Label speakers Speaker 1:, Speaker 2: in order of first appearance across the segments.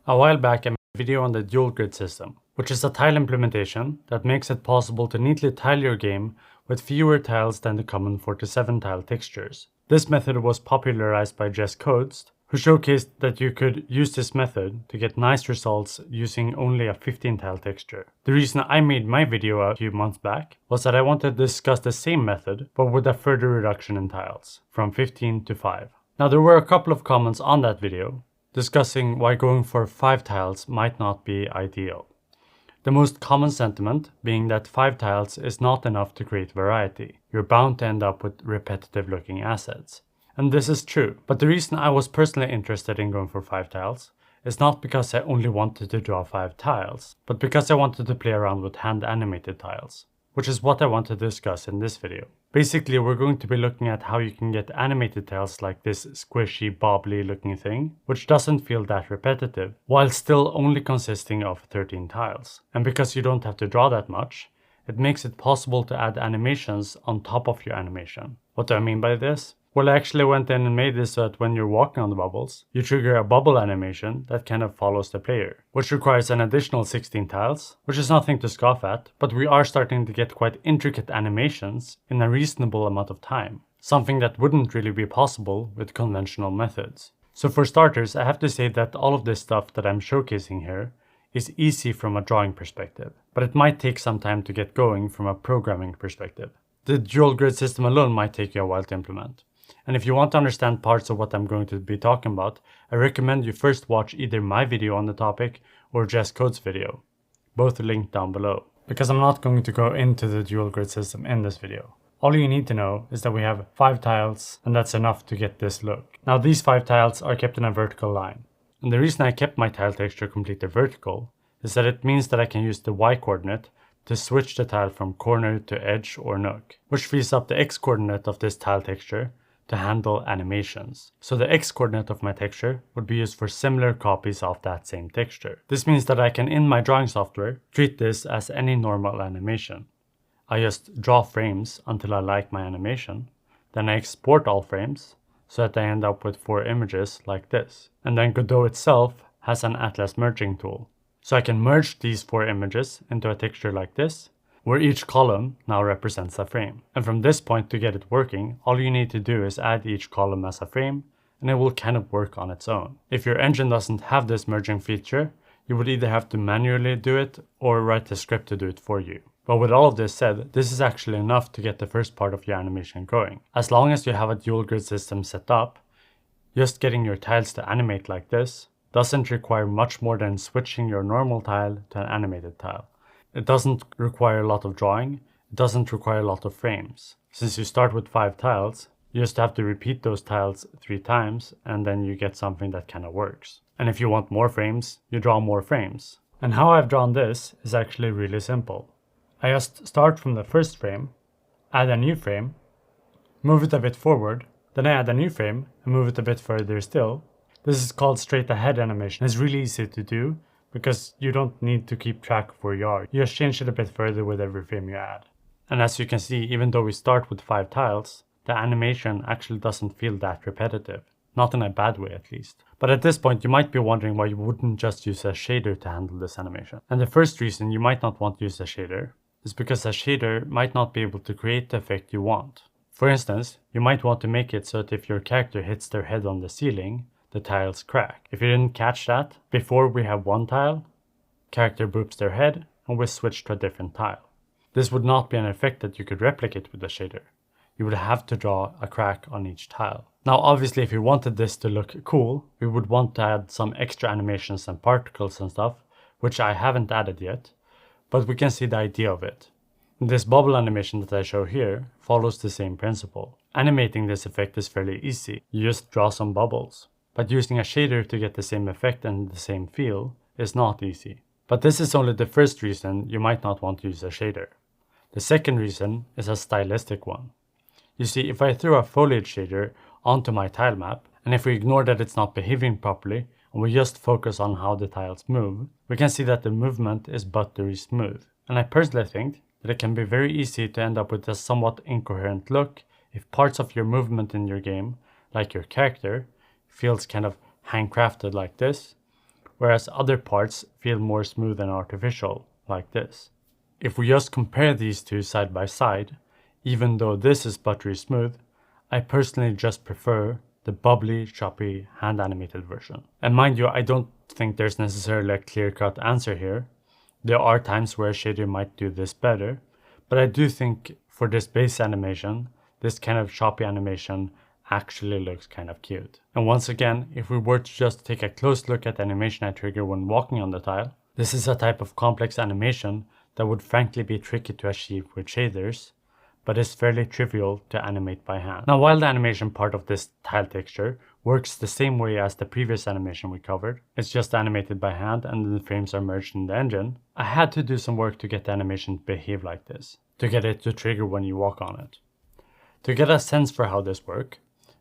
Speaker 1: A while back I made a video on the dual grid system, which is a tile implementation that makes it possible to neatly tile your game with fewer tiles than the common 47 tile textures. This method was popularized by Jess Coates, who showcased that you could use this method to get nice results using only a 15 tile texture. The reason I made my video a few months back was that I wanted to discuss the same method but with a further reduction in tiles, from 15 to 5. Now there were a couple of comments on that video discussing why going for 5 tiles might not be ideal. The most common sentiment being that 5 tiles is not enough to create variety. You're bound to end up with repetitive looking assets. And this is true, but the reason I was personally interested in going for 5 tiles is not because I only wanted to draw 5 tiles, but because I wanted to play around with hand animated tiles, which is what I want to discuss in this video. Basically, we're going to be looking at how you can get animated tiles like this squishy, bobbly looking thing, which doesn't feel that repetitive, while still only consisting of 13 tiles. And because you don't have to draw that much, it makes it possible to add animations on top of your animation. What do I mean by this? Well, I actually went in and made this so that when you're walking on the bubbles, you trigger a bubble animation that kind of follows the player, which requires an additional 16 tiles, which is nothing to scoff at, but we are starting to get quite intricate animations in a reasonable amount of time, something that wouldn't really be possible with conventional methods. So for starters, I have to say that all of this stuff that I'm showcasing here is easy from a drawing perspective, but it might take some time to get going from a programming perspective. The dual grid system alone might take you a while to implement. And if you want to understand parts of what I'm going to be talking about, I recommend you first watch either my video on the topic or Jess Coates' video, both linked down below. Because I'm not going to go into the dual grid system in this video. All you need to know is that we have 5 tiles and that's enough to get this look. Now these 5 tiles are kept in a vertical line. And the reason I kept my tile texture completely vertical is that it means that I can use the Y coordinate to switch the tile from corner to edge or nook, which frees up the X coordinate of this tile texture to handle animations. So the X coordinate of my texture would be used for similar copies of that same texture. This means that I can, in my drawing software, treat this as any normal animation. I just draw frames until I like my animation, then I export all frames so that I end up with 4 images like this. And then Godot itself has an Atlas merging tool. So I can merge these 4 images into a texture like this, where each column now represents a frame. And from this point to get it working, all you need to do is add each column as a frame, and it will kind of work on its own. If your engine doesn't have this merging feature, you would either have to manually do it or write a script to do it for you. But with all of this said, this is actually enough to get the first part of your animation going. As long as you have a dual grid system set up, just getting your tiles to animate like this doesn't require much more than switching your normal tile to an animated tile. It doesn't require a lot of drawing, it doesn't require a lot of frames. Since you start with 5 tiles, you just have to repeat those tiles 3 times and then you get something that kind of works. And if you want more frames, you draw more frames. And how I've drawn this is actually really simple. I just start from the first frame, add a new frame, move it a bit forward, then I add a new frame and move it a bit further still. This is called straight ahead animation. It's really easy to do, because you don't need to keep track of where you are. You just change it a bit further with every frame you add. And as you can see, even though we start with 5 tiles, the animation actually doesn't feel that repetitive. Not in a bad way at least. But at this point you might be wondering why you wouldn't just use a shader to handle this animation. And the first reason you might not want to use a shader is because a shader might not be able to create the effect you want. For instance, you might want to make it so that if your character hits their head on the ceiling, the tiles crack. If you didn't catch that, before we have one tile, character boops their head and we switch to a different tile. This would not be an effect that you could replicate with a shader. You would have to draw a crack on each tile. Now obviously if you wanted this to look cool, we would want to add some extra animations and particles and stuff, which I haven't added yet, but we can see the idea of it. This bubble animation that I show here follows the same principle. Animating this effect is fairly easy. You just draw some bubbles. But using a shader to get the same effect and the same feel is not easy. But this is only the first reason you might not want to use a shader. The second reason is a stylistic one. You see, if I throw a foliage shader onto my tile map, and if we ignore that it's not behaving properly, and we just focus on how the tiles move, we can see that the movement is buttery smooth. And I personally think that it can be very easy to end up with a somewhat incoherent look if parts of your movement in your game, like your character, feels kind of handcrafted like this, whereas other parts feel more smooth and artificial, like this. If we just compare these two side by side, even though this is buttery smooth, I personally just prefer the bubbly, choppy, hand-animated version. And mind you, I don't think there's necessarily a clear-cut answer here. There are times where a shader might do this better, but I do think for this base animation, this kind of choppy animation actually looks kind of cute. And once again, if we were to just take a close look at the animation I trigger when walking on the tile, this is a type of complex animation that would frankly be tricky to achieve with shaders, but is fairly trivial to animate by hand. Now, while the animation part of this tile texture works the same way as the previous animation we covered, it's just animated by hand and the frames are merged in the engine, I had to do some work to get the animation to behave like this, to get it to trigger when you walk on it. To get a sense for how this works,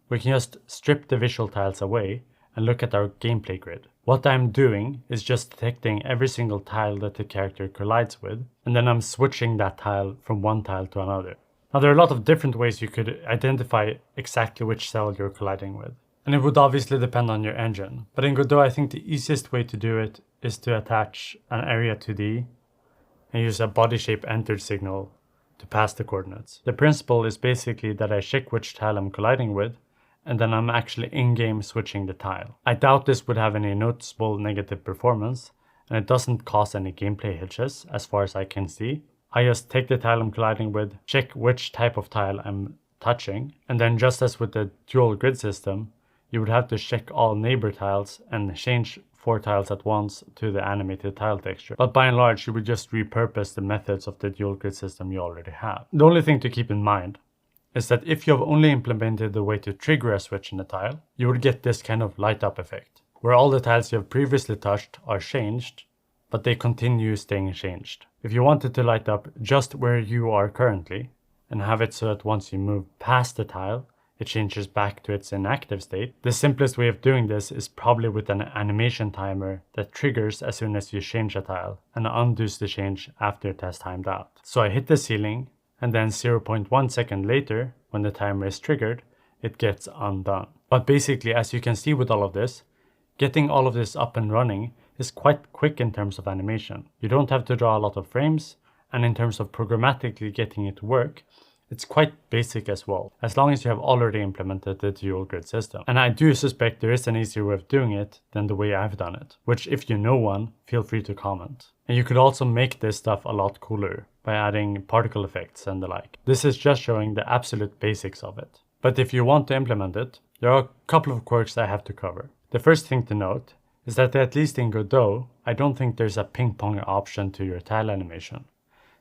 Speaker 1: we can just strip the visual tiles away and look at our gameplay grid. What I'm doing is just detecting every single tile that the character collides with, and then I'm switching that tile from one tile to another. Now, there are a lot of different ways you could identify exactly which cell you're colliding with, and it would obviously depend on your engine. But in Godot, I think the easiest way to do it is to attach an area 2D and use a body shape entered signal to pass the coordinates. The principle is basically that I check which tile I'm colliding with, and then I'm actually in-game switching the tile. I doubt this would have any noticeable negative performance, and it doesn't cause any gameplay hitches as far as I can see. I just take the tile I'm colliding with, check which type of tile I'm touching, and then just as with the dual grid system, you would have to check all neighbor tiles and change 4 tiles at once to the animated tile texture. But by and large, you would just repurpose the methods of the dual grid system you already have. The only thing to keep in mind is that if you have only implemented the way to trigger a switch in a tile, you would get this kind of light up effect, where all the tiles you have previously touched are changed, but they continue staying changed. If you wanted to light up just where you are currently, and have it so that once you move past the tile, it changes back to its inactive state, the simplest way of doing this is probably with an animation timer that triggers as soon as you change a tile, and undoes the change after it has timed out. So I hit the ceiling, and then 0.1 second later, when the timer is triggered, it gets undone. But basically, as you can see with all of this, getting all of this up and running is quite quick in terms of animation. You don't have to draw a lot of frames, and in terms of programmatically getting it to work, it's quite basic as well, as long as you have already implemented the dual grid system. And I do suspect there is an easier way of doing it than the way I've done it, which if you know one, feel free to comment. And you could also make this stuff a lot cooler by adding particle effects and the like. This is just showing the absolute basics of it. But if you want to implement it, there are a couple of quirks I have to cover. The first thing to note is that at least in Godot, I don't think there's a ping pong option to your tile animation.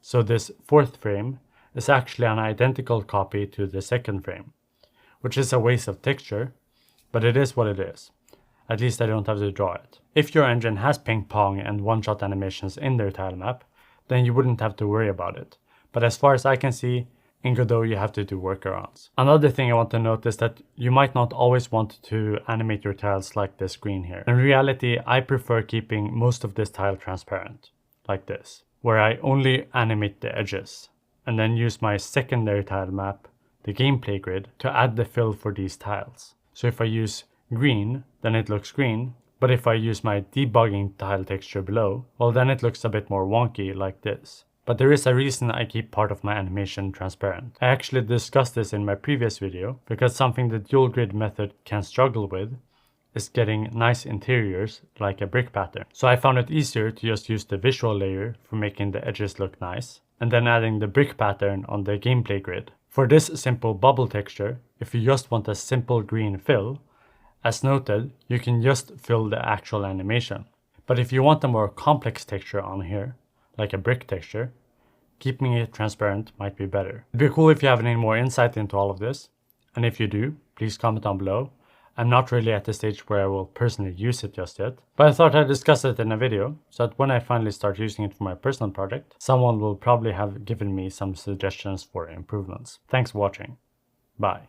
Speaker 1: So this 4th frame is actually an identical copy to the 2nd frame, which is a waste of texture, but it is what it is. At least I don't have to draw it. If your engine has ping pong and one-shot animations in their tile map, then you wouldn't have to worry about it. But as far as I can see, in Godot you have to do workarounds. Another thing I want to note is that you might not always want to animate your tiles like this green here. In reality, I prefer keeping most of this tile transparent, like this, where I only animate the edges, and then use my secondary tile map, the gameplay grid, to add the fill for these tiles. So if I use green, then it looks green, but if I use my debugging tile texture below, well then it looks a bit more wonky like this. But there is a reason I keep part of my animation transparent. I actually discussed this in my previous video, because something the dual grid method can struggle with is getting nice interiors like a brick pattern. So I found it easier to just use the visual layer for making the edges look nice, and then adding the brick pattern on the gameplay grid. For this simple bubble texture, if you just want a simple green fill, as noted, you can just fill the actual animation. But if you want a more complex texture on here, like a brick texture, keeping it transparent might be better. It'd be cool if you have any more insight into all of this, and if you do, please comment down below. I'm not really at the stage where I will personally use it just yet, but I thought I'd discuss it in a video, so that when I finally start using it for my personal project, someone will probably have given me some suggestions for improvements. Thanks for watching. Bye.